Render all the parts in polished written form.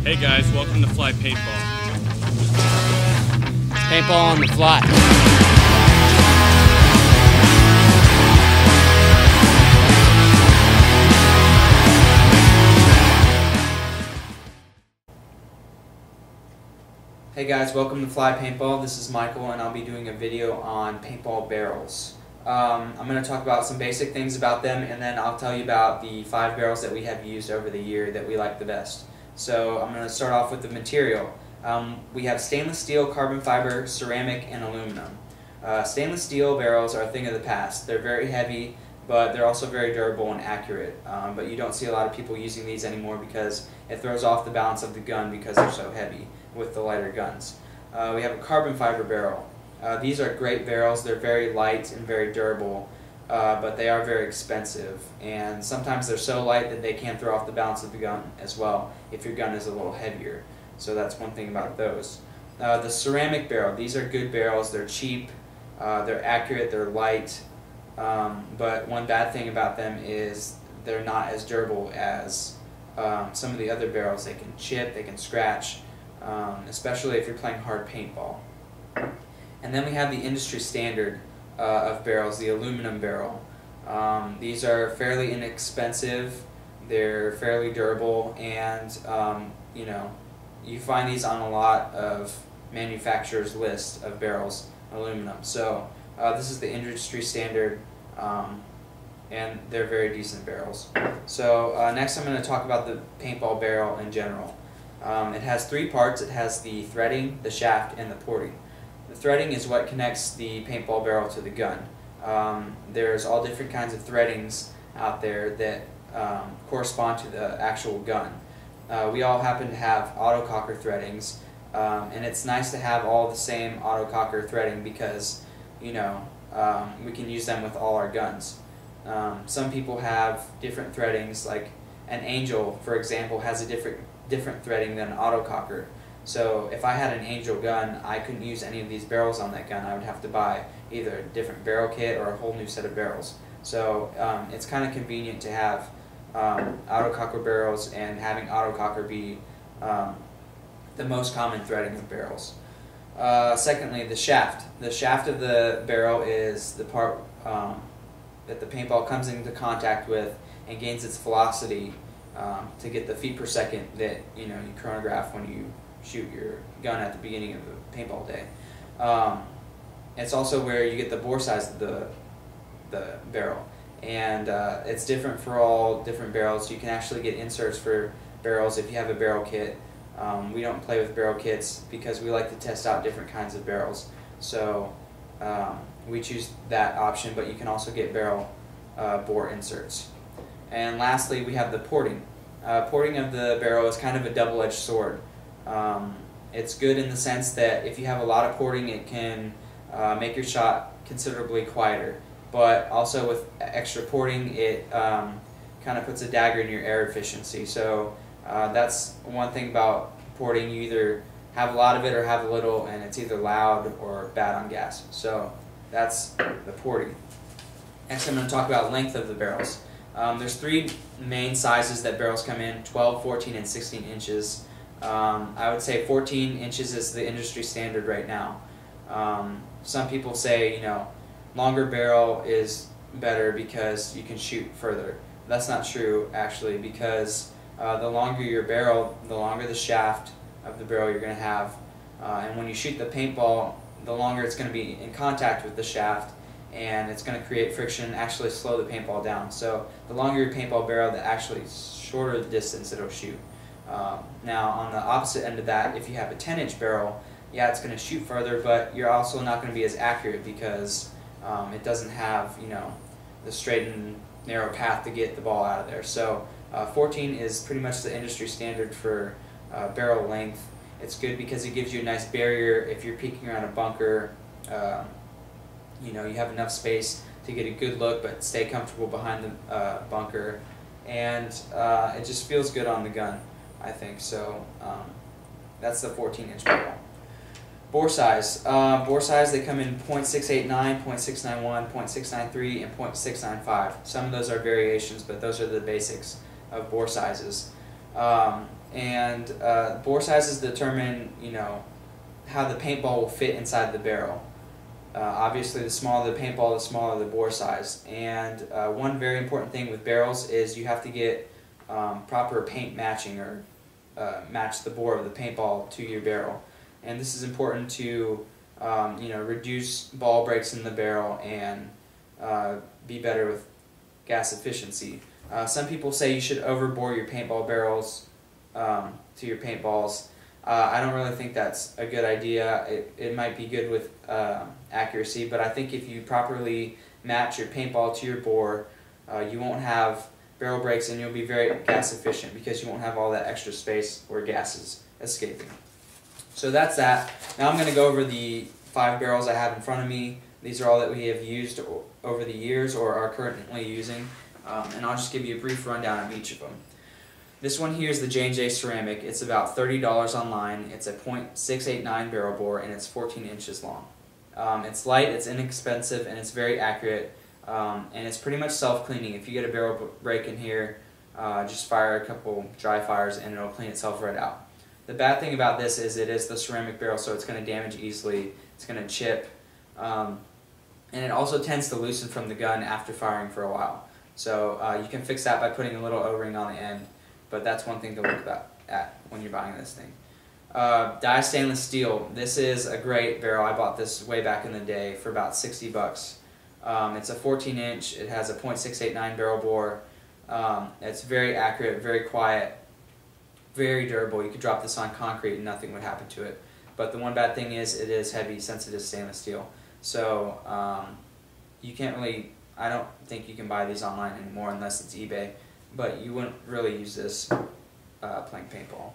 Hey guys, welcome to Fly Paintball. Paintball on the fly. Hey guys, welcome to Fly Paintball. This is Michael and I'll be doing a video on paintball barrels. I'm going to talk about some basic things about them and then I'll tell you about the 5 barrels that we have used over the year that we like the best. So I'm going to start off with the material. We have stainless steel, carbon fiber, ceramic, and aluminum. Stainless steel barrels are a thing of the past. They're very heavy, but they're also very durable and accurate. But you don't see a lot of people using these anymore because it throws off the balance of the gun because they're so heavy with the lighter guns. We have a carbon fiber barrel. These are great barrels. They're very light and very durable, but they are very expensive. And sometimes they're so light that they can throw off the balance of the gun as well if your gun is a little heavier. So that's one thing about those. The ceramic barrel. These are good barrels. They're cheap. They're accurate. They're light. But one bad thing about them is they're not as durable as some of the other barrels. They can chip. They can scratch. Especially if you're playing hard paintball. And then we have the industry standard of barrels, the aluminum barrel. These are fairly inexpensive, they're fairly durable, and you find these on a lot of manufacturers' lists of barrels, aluminum. So this is the industry standard, and they're very decent barrels. So next I'm going to talk about the paintball barrel in general. It has 3 parts. It has the threading, the shaft, and the porting. The threading is what connects the paintball barrel to the gun. There's all different kinds of threadings out there that correspond to the actual gun. We all happen to have autococker threadings, and it's nice to have all the same autococker threading because we can use them with all our guns. Some people have different threadings, like an Angel, for example, has a different threading than an autococker. So if I had an Angel gun, I couldn't use any of these barrels on that gun. I would have to buy either a different barrel kit or a whole new set of barrels. So it's kind of convenient to have autococker barrels, and having autococker be the most common threading of barrels. Secondly, the shaft. The shaft of the barrel is the part that the paintball comes into contact with and gains its velocity to get the feet per second that you chronograph when you shoot your gun at the beginning of the paintball day. It's also where you get the bore size of the barrel, and it's different for all different barrels. You can actually get inserts for barrels if you have a barrel kit. We don't play with barrel kits because we like to test out different kinds of barrels, so we choose that option, but you can also get barrel bore inserts. And lastly, we have the porting. Porting of the barrel is kind of a double-edged sword. It's good in the sense that if you have a lot of porting, it can make your shot considerably quieter. But also with extra porting, it kind of puts a dagger in your air efficiency. So that's one thing about porting. You either have a lot of it or have a little, and it's either loud or bad on gas. So that's the porting. Next I'm going to talk about length of the barrels. There's 3 main sizes that barrels come in: 12, 14, and 16 inches. I would say 14 inches is the industry standard right now. Some people say, longer barrel is better because you can shoot further. That's not true, actually, because the longer your barrel, the longer the shaft of the barrel you're going to have. And when you shoot the paintball, the longer it's going to be in contact with the shaft, and it's going to create friction and actually slow the paintball down. So the longer your paintball barrel, the actually shorter the distance it'll shoot. Now on the opposite end of that, if you have a 10-inch barrel, yeah, it's going to shoot further, but you're also not going to be as accurate because it doesn't have the straight and narrow path to get the ball out of there. So 14 is pretty much the industry standard for barrel length. It's good because it gives you a nice barrier if you're peeking around a bunker. You have enough space to get a good look but stay comfortable behind the bunker, and it just feels good on the gun, I think. So that's the 14-inch barrel. Bore size. They come in .689, .691, .693, and .695. Some of those are variations, but those are the basics of bore sizes. Bore sizes determine, how the paintball will fit inside the barrel. Obviously, the smaller the paintball, the smaller the bore size. And one very important thing with barrels is you have to get proper paint matching, or match the bore of the paintball to your barrel. And this is important to reduce ball breaks in the barrel and be better with gas efficiency. Some people say you should overbore your paintball barrels to your paintballs. I don't really think that's a good idea. It might be good with accuracy, but I think if you properly match your paintball to your bore, you won't have barrel breaks, and you'll be very gas efficient because you won't have all that extra space where gas is escaping. So that's that. Now I'm going to go over the 5 barrels I have in front of me. These are all that we have used over the years or are currently using, and I'll just give you a brief rundown of each of them. This one here is the J&J ceramic. It's about $30 online. It's a .689 barrel bore, and it's 14 inches long. It's light, it's inexpensive, and it's very accurate, and it's pretty much self-cleaning. If you get a barrel break in here, just fire a couple dry fires and it'll clean itself right out. The bad thing about this is it is the ceramic barrel, so it's going to damage easily, it's going to chip, and it also tends to loosen from the gun after firing for a while. So you can fix that by putting a little O-ring on the end, but that's one thing to look at when you're buying this thing. Dye stainless steel. This is a great barrel. I bought this way back in the day for about 60 bucks. It's a 14 inch, it has a .689 barrel bore. It's very accurate, very quiet, very durable. You could drop this on concrete and nothing would happen to it. But the one bad thing is it is heavy, sensitive stainless steel. So you can't really, I don't think you can buy these online anymore unless it's eBay, but you wouldn't really use this playing paintball.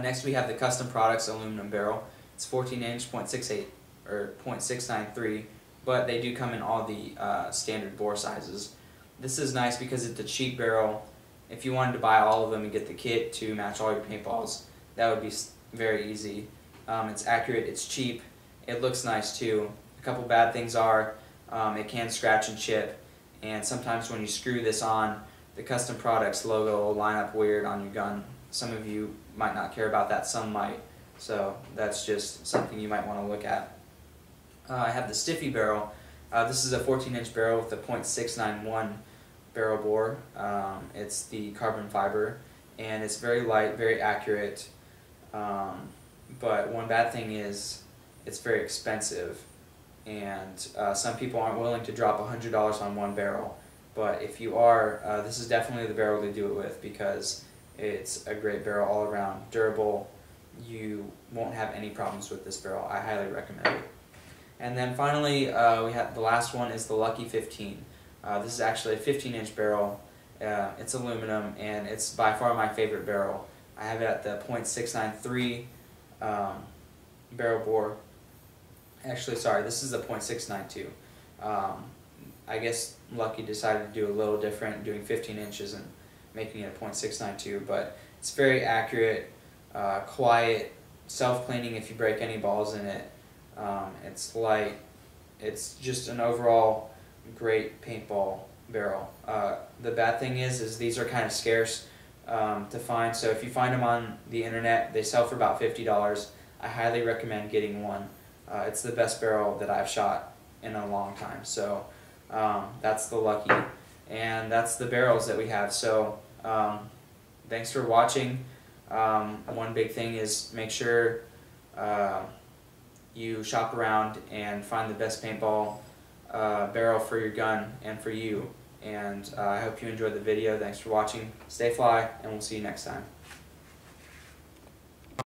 Next we have the Custom Products aluminum barrel. It's 14 inch, .68 or .693, but they do come in all the standard bore sizes. This is nice because it's a cheap barrel. If you wanted to buy all of them and get the kit to match all your paintballs, that would be very easy. It's accurate, it's cheap, it looks nice too. A couple bad things are it can scratch and chip, and sometimes when you screw this on, the Custom Products logo will line up weird on your gun. Some of you might not care about that, some might. So that's just something you might want to look at. I have the Stiffy barrel. This is a 14 inch barrel with a .691 barrel bore. It's the carbon fiber, and it's very light, very accurate. But one bad thing is it's very expensive, and some people aren't willing to drop $100 on one barrel. But if you are, this is definitely the barrel to do it with because it's a great barrel all around, durable. You won't have any problems with this barrel. I highly recommend it. And then finally, we have the last one is the Lucky 15. This is actually a 15 inch barrel. It's aluminum, and it's by far my favorite barrel. I have it at the .693 barrel bore. Actually, sorry, this is the .692. I guess Lucky decided to do a little different, doing 15 inches and making it a .692, but it's very accurate, quiet, self-cleaning if you break any balls in it. It's light. It's just an overall great paintball barrel. The bad thing is these are kind of scarce to find, so if you find them on the internet, they sell for about $50. I highly recommend getting one. It's the best barrel that I've shot in a long time. So that's the Lucky, and that's the barrels that we have. So thanks for watching. One big thing is make sure you shop around and find the best paintball barrel for your gun and for you. And I hope you enjoyed the video. Thanks for watching. Stay fly, and we'll see you next time.